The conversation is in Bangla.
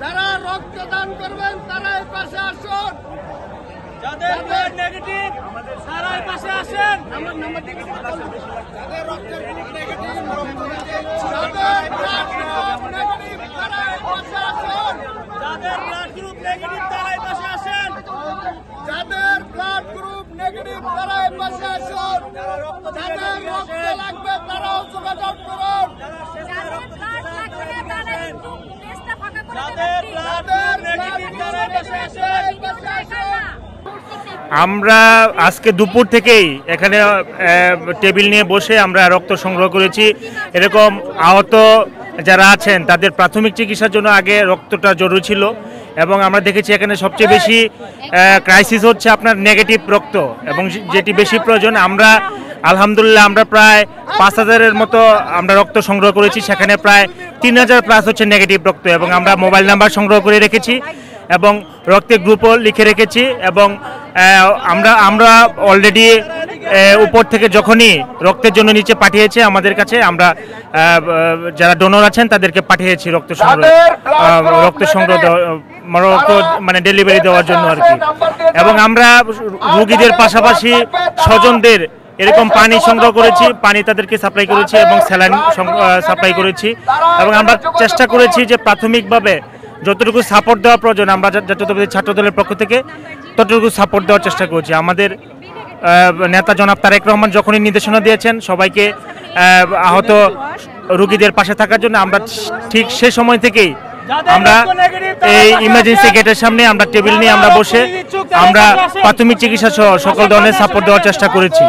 যারা রক্তদান করবেন তারাই পাশে আসুন, যাদের ব্লাড নেগেটিভ তারাই পাশে আসেন। যাদের রক্তের গ্রুপ নেগেটিভ যাদের ব্লাড গ্রুপ নেগেটিভ তারাই পাশে আসুন, যাদের ব্লাড গ্রুপ নেগেটিভ তারাই পাশে আসেন। যাদের ব্লাড গ্রুপ নেগেটিভ তারাই পাশে আসুন, যাদের রক্ত লাগবে তারাও যোগাযোগ করুন, যাদের ব্লাড নেগেটিভ তারাই পাশে আসেন। আমরা আজকে দুপুর থেকেই এখানে টেবিল নিয়ে বসে আমরা রক্ত সংগ্রহ করেছি। এরকম আহত যারা আছেন তাদের প্রাথমিক চিকিৎসার জন্য আগে রক্তটা জরুরি ছিল, এবং আমরা দেখেছি এখানে সবচেয়ে বেশি ক্রাইসিস হচ্ছে আপনার নেগেটিভ রক্ত, এবং যেটি বেশি প্রয়োজন। আমরা আলহামদুলিল্লাহ আমরা প্রায় 5,000-এর মতো আমরা রক্ত সংগ্রহ করেছি, সেখানে প্রায় 3,000 প্লাস হচ্ছে নেগেটিভ রক্ত, এবং আমরা মোবাইল নাম্বার সংগ্রহ করে রেখেছি এবং রক্তের গ্রুপও লিখে রেখেছি। এবং আমরা অলরেডি উপর থেকে যখনই রক্তের জন্য নিচে পাঠিয়েছে আমাদের কাছে, আমরা যারা ডোনর আছেন তাদেরকে পাঠিয়েছি রক্ত সংগ্রহ মানে ডেলিভারি দেওয়ার জন্য আর কি। এবং আমরা রোগীদের পাশাপাশি স্বজনদের এরকম পানি সংগ্রহ করেছি, পানি তাদেরকে সাপ্লাই করেছি এবং স্যালাইন সাপ্লাই করেছি। এবং আমরা চেষ্টা করেছি যে প্রাথমিকভাবে যতটুকু সাপোর্ট দেওয়া প্রয়োজন আমরা জাতীয়তাবাদী ছাত্র দলের পক্ষ থেকে ততটুকু সাপোর্ট দেওয়ার চেষ্টা করেছি। আমাদের নেতা জনাব তারেক রহমান যখনই নির্দেশনা দিয়েছেন সবাইকে আহত রোগীদের পাশে থাকার জন্য, আমরা ঠিক সে সময় থেকেই আমরা এই ইমার্জেন্সি গেটের সামনে আমরা টেবিল নিয়ে আমরা বসে আমরা প্রাথমিক চিকিৎসা সহ সকল ধরনের সাপোর্ট দেওয়ার চেষ্টা করেছি।